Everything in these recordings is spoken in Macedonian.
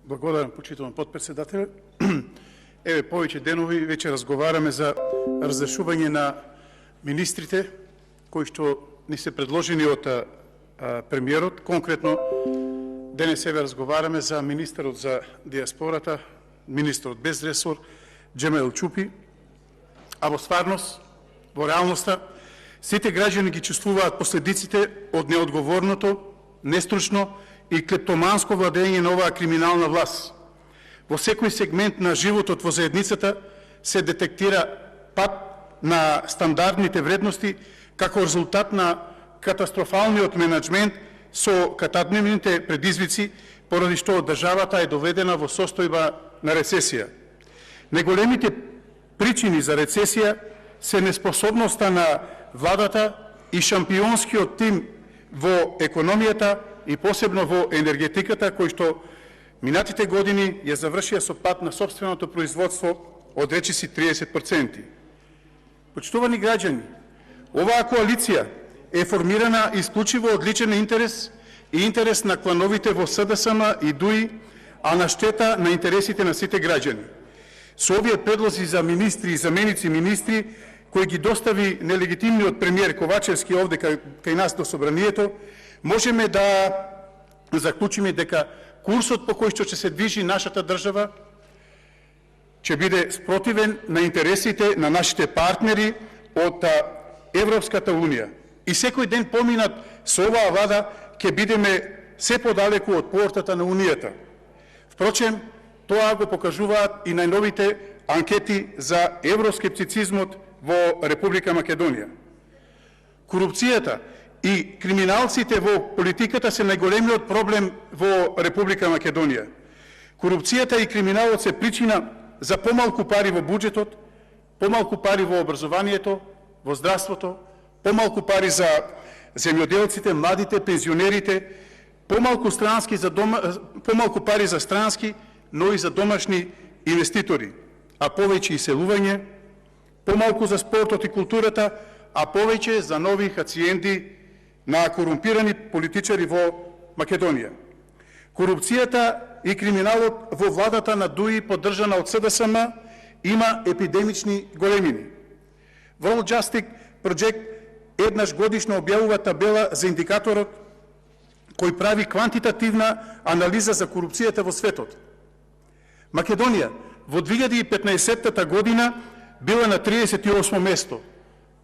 Благодарам, почитувам подпредседател. Еве, повеќе денови веќе разговараме за разрешување на министрите кои што ни се предложени од премиерот. Конкретно, денес еве разговараме за министерот за диаспората, министерот без ресор, Џемел Чупи, а во стварност, во реалноста, сите граѓани ги чувствуваат последиците од неодговорното, нестручно и клептоманско владење на оваа криминална власт. Во секој сегмент на животот во заедницата се детектира пат на стандардните вредности како резултат на катастрофалниот менеджмент со катадневните предизвици, поради што државата е доведена во состојба на рецесија. Неголемите причини за рецесија се неспособноста на владата и шампионскиот тим во економијата и посебно во енергетиката, кој што минатите години ја завршија со пат на сопственото производство од речиси 30%. Почитувани граѓани, оваа коалиција е формирана исклучиво од личен интерес и интерес на клановите во СДСМ и ДУИ, а на штета на интересите на сите граѓани. Со овие предлози за министри и заменици министри, кои ги достави нелегитимниот премиер Ковачевски овде кај нас до собранието, можеме да заклучиме дека курсот по кој што ќе се движи нашата држава ќе биде спротивен на интересите на нашите партнери од Европската Унија. И секој ден поминат со оваа влада ќе бидеме се подалеку од портата на Унијата. Впрочем, тоа го покажуваат и најновите анкети за евроскептицизмот во Република Македонија. Корупцијата и криминалците во политиката се најголемиот проблем во Република Македонија. Корупцијата и криминалот се причина за помалку пари во буџетот, помалку пари во образованието, во здравството, помалку пари за земјоделците, младите, пензионерите, помалку пари за странски, но и за домашни инвеститори, а повеќе иселување, помалку за спортот и културата, а повеќе за нови хациенди на корумпирани политичари во Македонија. Корупцијата и криминалот во владата на ДУИ, поддржана од СДСМ, има епидемични големини. World Justice Project еднаш годишно објавува табела за индикаторот кој прави квантитативна анализа за корупцијата во светот. Македонија во 2015 година била на 38 место,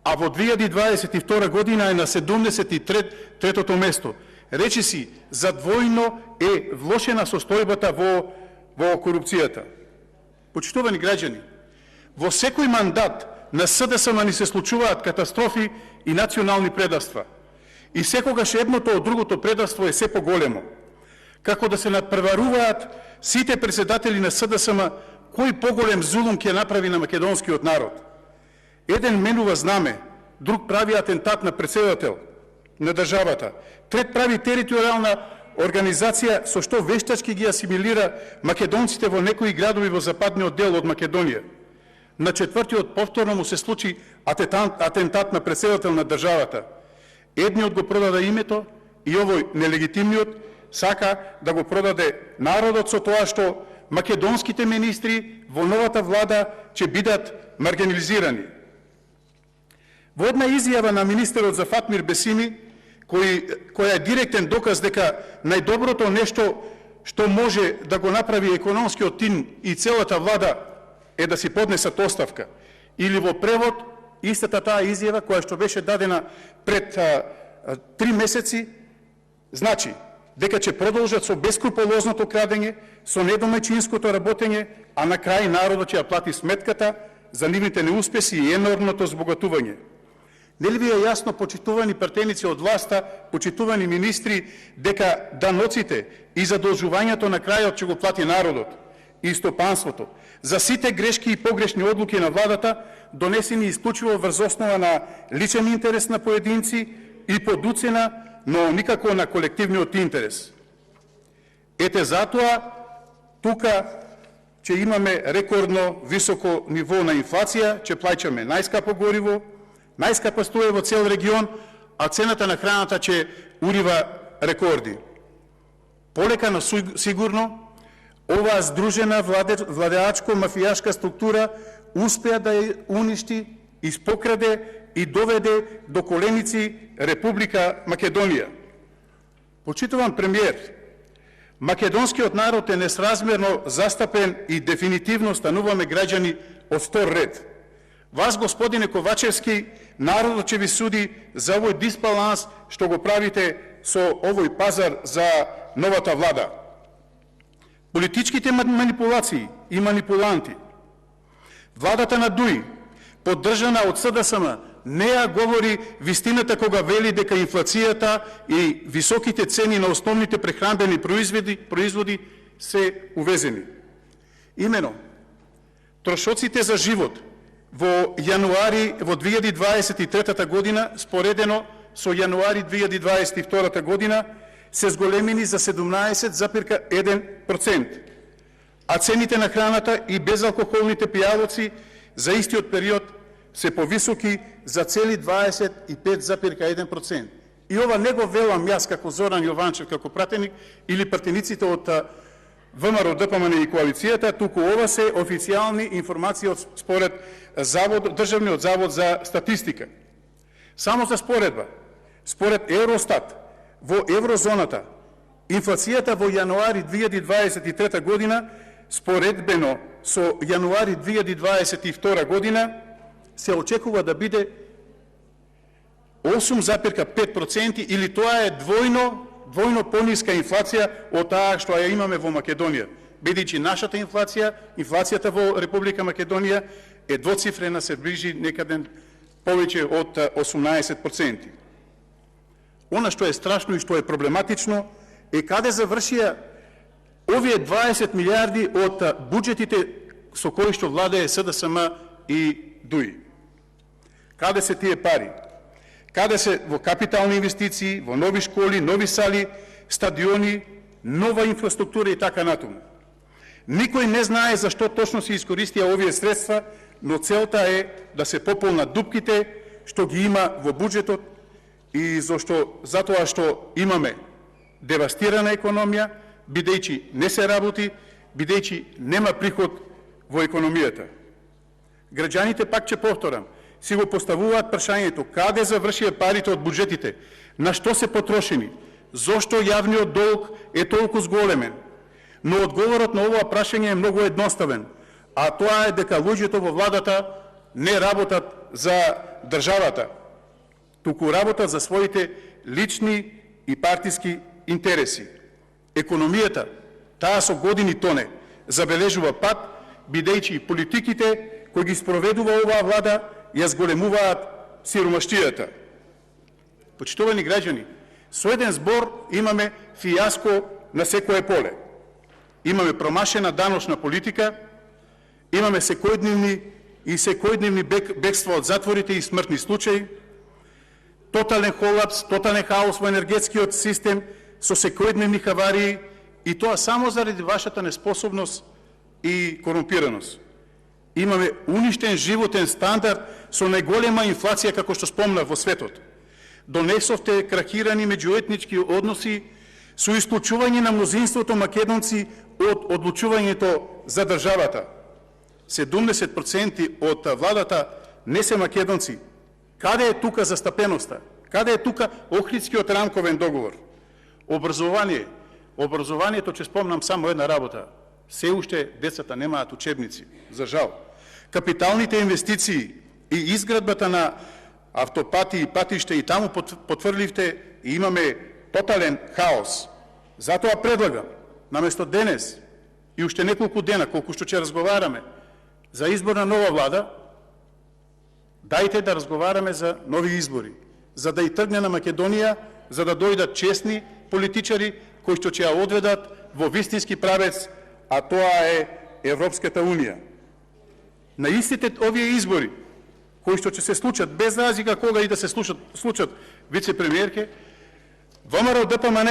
а во 2022 година е на 73-тото место. Речиси, задвојно е влошена состојбата во корупцијата. Почитувани граѓани, во секој мандат на СДСМ ни се случуваат катастрофи и национални предавства. И секогаш едното од другото предавство е се поголемо. Како да се надпреваруваат сите председатели на СДСМ кој поголем зулум ќе направи на македонскиот народ. Еден менува знаме, друг прави атентат на председател на државата, трет прави територијална организација со што вештачки ги асимилира македонците во некои градови во западниот дел од Македонија. На четвртиот повторно му се случи атентат на председател на државата. Едниот го продаде името и овој нелегитимниот сака да го продаде народот со тоа што македонските министри во новата влада ќе бидат маргинализирани. Во една изјава на министерот за Фатмир Бесими, која е директен доказ дека најдоброто нешто што може да го направи економскиот тим и целата влада е да си поднесат оставка. Или во превод, истата таа изјава која што беше дадена пред 3 месеци, значи дека ќе продолжат со бескрупулозното крадење, со недомаќинското работење, а на крај народот ќе ја плати сметката за нивните неуспеси и енормното збогатување. Нели ви е јасно, почитувани пратеници од власта, почитувани министри, дека даноците и задолжувањето на крајот ќе го плати народот и стопанството за сите грешки и погрешни одлуки на владата, донесени исклучиво врз основа на личен интерес на поединци и под уцена, но никако на колективниот интерес. Ете затоа, тука ќе имаме рекордно високо ниво на инфлација, ќе плаќаме најскапо гориво, најскапа струја во цел регион, а цената на храната ќе урива рекорди. Полека, но сигурно, Оваа здружена владеачко-мафијашка структура успеа да ја уништи, испокраде и доведе до коленици Република Македонија. Почитуван премиер, македонскиот народ е несразмерно застапен и дефинитивно стануваме граѓани од втор ред. Вас, господине Ковачевски, народот ќе ви суди за овој дисбаланс што го правите со овој пазар за новата влада. Политичките манипулации и манипуланти. Владата на ДУИ, поддржана од СДСМ, не ја говори вистината кога вели дека инфлацијата и високите цени на основните прехранбени производи се увезени. Имено, трошоците за живот во јануари во 2023 година, споредено со јануари 2022 година, се зголемени за 17,1%, а цените на храната и безалкохолните пијалоци за истиот период се повисоки за цели 25,1%. И ова не го велам јас како Зоран Јованчев, како пратеник, или пратениците од ВМРО, ДПМН и коалицијата, туку ова се официјални информации според Државниот завод за статистика. Само за споредба, според Евростат, во еврозоната, инфлацијата во јануари 2023 година, споредбено со јануари 2022 година, се очекува да биде 8,5% или тоа е двојно пониска инфлација од таа што ја имаме во Македонија. Бидејќи нашата инфлацијата во Република Македонија е двоцифрена, се ближи некаде повеќе од 18%. Она што е страшно и што е проблематично е каде завршија овие 20 милиарди од буџетите со кои што владее СДСМ и ДУИ. Каде се тие пари? Каде се во капитални инвестиции, во нови школи, нови сали, стадиони, нова инфраструктура и така натаму. Никој не знае зашто точно се искористија овие средства, но целта е да се пополнат дупките што ги има во буџетот и затоа што имаме девастирана економија, бидејќи не се работи, бидејќи нема приход во економијата. Граѓаните, пак ќе повторам, си го поставуваат прашањето каде завршија парите од буџетите, на што се потрошени, зошто јавниот долг е толку зголемен. Но одговорот на ова прашање е многу едноставен, а тоа е дека луѓето во владата не работат за државата, туку работат за своите лични и партиски интереси. Економијата, таа со години тоне, забележува пат, бидејќи политиките кои ги спроведува оваа влада ја зголемуваат сиромаштијата. Почитувани граѓани, со еден збор имаме фијаско на секое поле. Имаме промашена даночна политика, имаме секојдневни бегства од затворите и смртни случаи, тотален колапс, тотален хаос во енергетскиот систем со секојдневни хаварии, и тоа само заради вашата неспособност и корумпираност. Имаме уништен животен стандард со најголема инфлација, како што спомнав, во светот. Донесовте крахирани меѓуетнички односи со исклучување на мнозинството македонци од одлучувањето за државата. 70% од владата не се македонци. Каде е тука застапеноста? Каде е тука Охридскиот рамковен договор? Образование. Образованието, ќе спомнам само една работа. Се уште децата немаат учебници, за жал. Капиталните инвестиции и изградбата на автопати и патишта и таму потврливте, и имаме тотален хаос. Затоа предлагам, наместо денес и уште неколку дена, колку што ќе разговараме за избор на нова влада, дајте да разговараме за нови избори, за да и тргне на Македонија, за да дојдат честни политичари кои што ќе ја одведат во вистински правец, а тоа е Европската Унија. На истите овие избори, кои што ќе се случат, без разлика кога и да се случат вице-премиерке, ВМРО ДПМН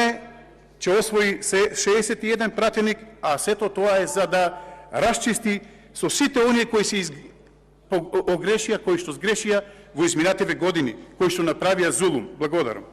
ќе освои 61 пратеник, а сето тоа е за да расчисти со сите оние кои се огрешија, кои што сгрешија во изминативе години, кои што направија зулум. Благодарам.